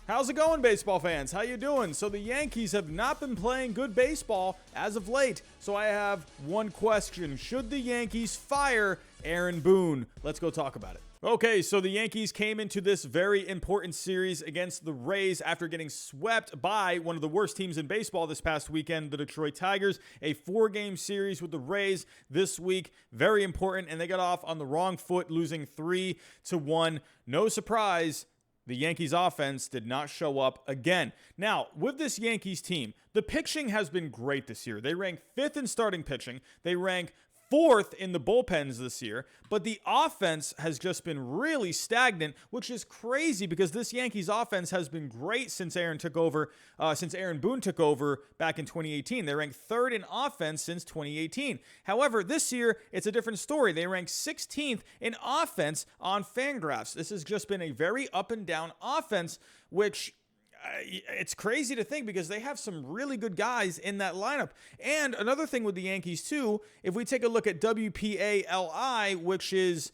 How's it going, baseball fans? How you doing? So the Yankees have not been playing good baseball as of late. So I have one question. Should the Yankees fire Aaron Boone? Let's go talk about it. Okay, so the Yankees came into this very important series against the Rays after getting swept by one of the worst teams in baseball this past weekend, the Detroit Tigers. A 4-game series with the Rays this week. Very important, and they got off on the wrong foot, losing 3-1. No surprise. The Yankees offense did not show up again. Now, with this Yankees team, the pitching has been great this year. They rank 5th in starting pitching. They rank 4th in the bullpens this year, but the offense has just been really stagnant, which is crazy because this Yankees offense has been great since Aaron Boone took over back in 2018. They ranked 3rd in offense since 2018. However, this year, it's a different story. They rank 16th in offense on Fangraphs. This has just been a very up and down offense, which it's crazy to think because they have some really good guys in that lineup. And another thing with the Yankees too, if we take a look at WPALI, which is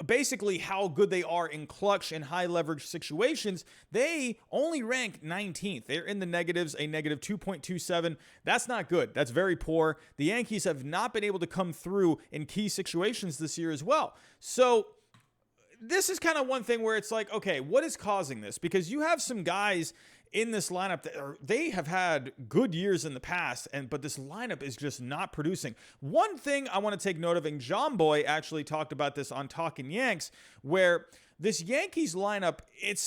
basically how good they are in clutch and high leverage situations, they only rank 19th. They're in the negatives, a negative 2.27. That's not good. That's very poor. The Yankees have not been able to come through in key situations this year as well. So this is kind of one thing where it's like, okay, what is causing this? Because you have some guys in this lineup that they have had good years in the past, but this lineup is just not producing. One thing I want to take note of, and John Boy actually talked about this on Talkin' Yanks, where this Yankees lineup, it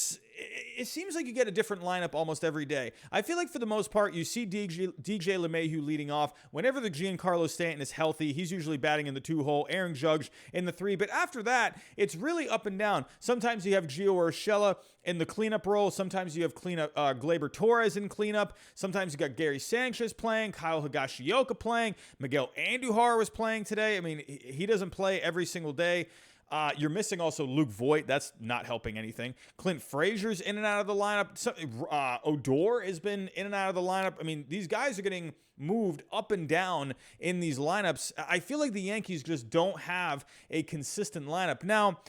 seems like you get a different lineup almost every day. I feel like for the most part, you see DJ LeMahieu leading off. Whenever the Giancarlo Stanton is healthy, he's usually batting in the 2-hole, Aaron Judge in the 3. But after that, it's really up and down. Sometimes you have Gio Urshela in the cleanup role. Sometimes you have Gleyber Torres in cleanup. Sometimes you got Gary Sanchez playing, Kyle Higashioka playing, Miguel Andujar was playing today. I mean, he doesn't play every single day. You're missing also Luke Voit. That's not helping anything. Clint Frazier's in and out of the lineup. Odor has been in and out of the lineup. I mean, these guys are getting moved up and down in these lineups. I feel like the Yankees just don't have a consistent lineup. Now,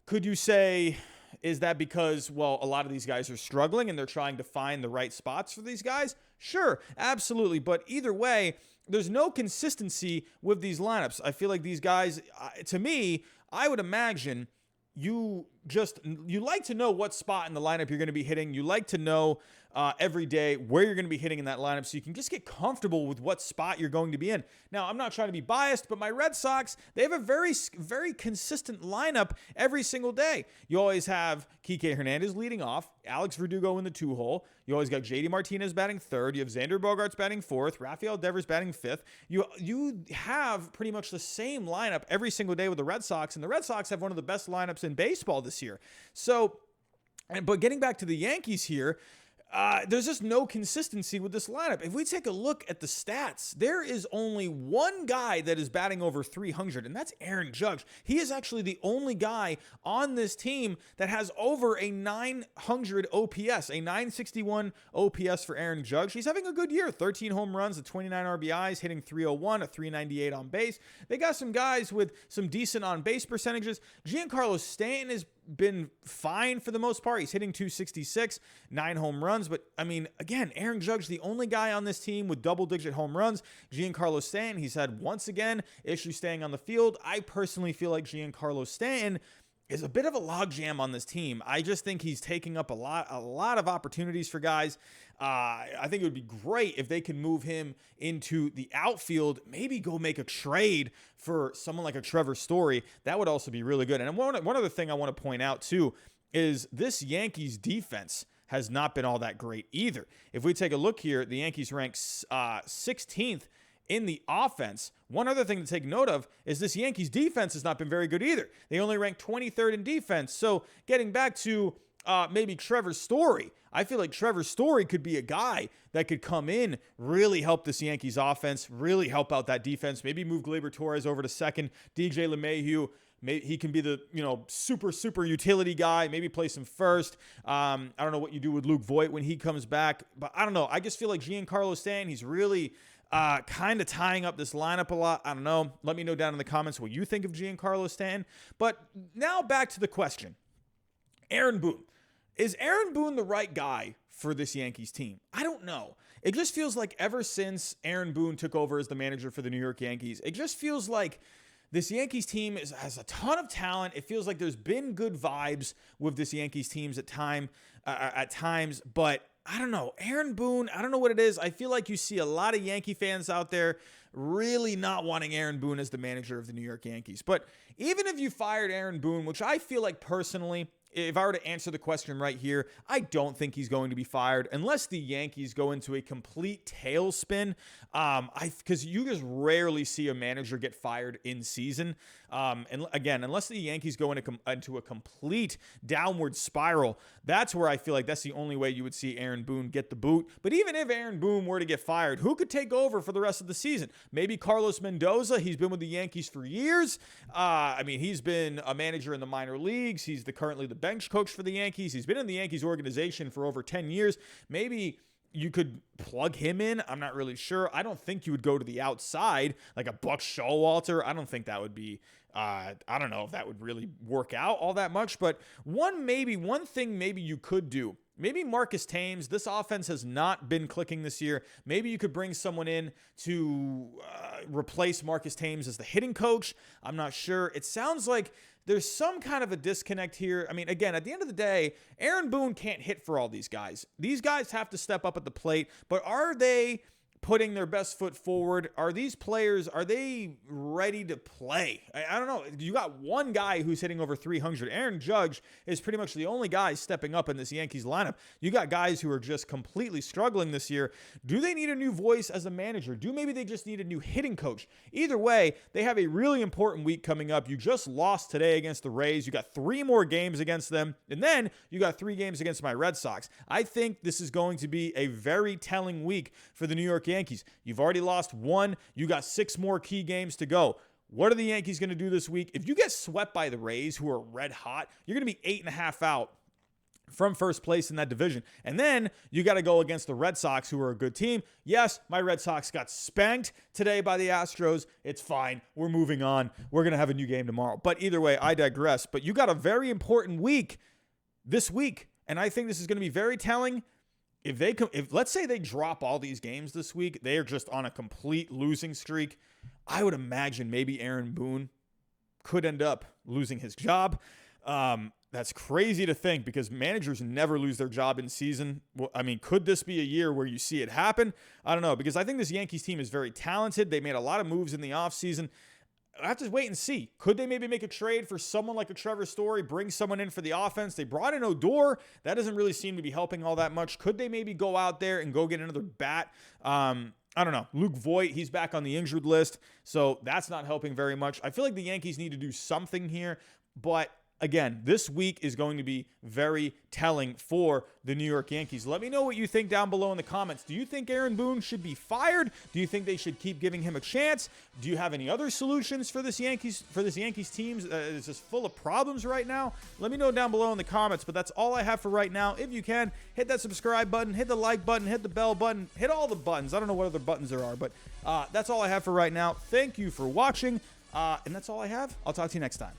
could you say, is that because, well, a lot of these guys are struggling and they're trying to find the right spots for these guys? Sure, absolutely. But either way, there's no consistency with these lineups. I feel like these guys, to me, I would imagine you like to know what spot in the lineup you're going to be hitting. You like to know every day where you're going to be hitting in that lineup so you can just get comfortable with what spot you're going to be in. Now, I'm not trying to be biased, but my Red Sox, they have a very, very consistent lineup every single day. You always have Kike Hernandez leading off, Alex Verdugo in the 2-hole. You always got JD Martinez batting 3rd. You have Xander Bogaerts batting 4th. Rafael Devers batting 5th. You have pretty much the same lineup every single day with the Red Sox, and the Red Sox have one of the best lineups in baseball this year. So, but getting back to the Yankees here, there's just no consistency with this lineup. If we take a look at the stats, there is only one guy that is batting over 300, and that's Aaron Judge. He is actually the only guy on this team that has over a 900 OPS, a 961 OPS for Aaron Judge. He's having a good year. 13 home runs, 29 RBIs, hitting 301, a 398 on base. They got some guys with some decent on-base percentages. Giancarlo Stanton has been fine for the most part. He's hitting 266, 9 home runs. But, I mean, again, Aaron Judge, the only guy on this team with double-digit home runs. Giancarlo Stanton, he's had, once again, issues staying on the field. I personally feel like Giancarlo Stanton is a bit of a logjam on this team. I just think he's taking up a lot of opportunities for guys. I think it would be great if they can move him into the outfield, maybe go make a trade for someone like a Trevor Story. That would also be really good. And one other thing I want to point out too is this Yankees defense has not been all that great either. If we take a look here, the Yankees rank 16th in the offense. One other thing to take note of is this Yankees defense has not been very good either. They only rank 23rd in defense. So getting back to maybe Trevor Story, I feel like Trevor Story could be a guy that could come in, really help this Yankees offense, really help out that defense, maybe move Gleyber Torres over to second, DJ LeMahieu, maybe he can be the, super utility guy, maybe play some first. I don't know what you do with Luke Voit when he comes back, but I don't know. I just feel like Giancarlo Stanton, he's really kind of tying up this lineup a lot. I don't know. Let me know down in the comments what you think of Giancarlo Stanton. But now back to the question. Aaron Boone. Is Aaron Boone the right guy for this Yankees team? I don't know. It just feels like ever since Aaron Boone took over as the manager for the New York Yankees, it just feels like this Yankees team has a ton of talent. It feels like there's been good vibes with this Yankees teams at times, but I don't know. Aaron Boone, I don't know what it is. I feel like you see a lot of Yankee fans out there really not wanting Aaron Boone as the manager of the New York Yankees. But even if you fired Aaron Boone, which I feel like personally, if I were to answer the question right here, I don't think he's going to be fired unless the Yankees go into a complete tailspin. Because you just rarely see a manager get fired in season. And again, unless the Yankees go into a complete downward spiral, that's where I feel like that's the only way you would see Aaron Boone get the boot. But even if Aaron Boone were to get fired, who could take over for the rest of the season? Maybe Carlos Mendoza. He's been with the Yankees for years. He's been a manager in the minor leagues. He's currently the bench coach for the Yankees. He's been in the Yankees organization for over 10 years. Maybe you could plug him in. I'm not really sure. I don't think you would go to the outside like a Buck Showalter. I don't think that would be, I don't know if that would really work out all that much, but one thing maybe you could do. Maybe Marcus Thames. This offense has not been clicking this year. Maybe you could bring someone in to replace Marcus Thames as the hitting coach. I'm not sure. It sounds like there's some kind of a disconnect here. I mean, again, at the end of the day, Aaron Boone can't hit for all these guys. These guys have to step up at the plate, but are they putting their best foot forward? Are these players, are they ready to play? I don't know. You got one guy who's hitting over 300. Aaron Judge is pretty much the only guy stepping up in this Yankees lineup. You got guys who are just completely struggling this year. Do they need a new voice as a manager? Maybe they just need a new hitting coach? Either way, they have a really important week coming up. You just lost today against the Rays. You got 3 more games against them, and then you got 3 games against my Red Sox. I think this is going to be a very telling week for the New York Yankees. You've already lost 1. You got 6 more key games to go. What are the Yankees going to do this week? If you get swept by the Rays, who are red hot, you're going to be 8.5 out from first place in that division. And then you got to go against the Red Sox, who are a good team. Yes, my Red Sox got spanked today by the Astros. It's fine. We're moving on. We're going to have a new game tomorrow. But either way, I digress. But you got a very important week this week. And I think this is going to be very telling. If let's say they drop all these games this week, they are just on a complete losing streak. I would imagine maybe Aaron Boone could end up losing his job. That's crazy to think because managers never lose their job in season. Well, I mean, could this be a year where you see it happen? I don't know, because I think this Yankees team is very talented. They made a lot of moves in the offseason. I have to wait and see. Could they maybe make a trade for someone like a Trevor Story, bring someone in for the offense? They brought in Odor. That doesn't really seem to be helping all that much. Could they maybe go out there and go get another bat? I don't know. Luke Voit, he's back on the injured list, so that's not helping very much. I feel like the Yankees need to do something here, but again, this week is going to be very telling for the New York Yankees. Let me know what you think down below in the comments. Do you think Aaron Boone should be fired? Do you think they should keep giving him a chance? Do you have any other solutions for this Yankees team? It's just full of problems right now. Let me know down below in the comments, but that's all I have for right now. If you can, hit that subscribe button, hit the like button, hit the bell button, hit all the buttons. I don't know what other buttons there are, but that's all I have for right now. Thank you for watching, and that's all I have. I'll talk to you next time.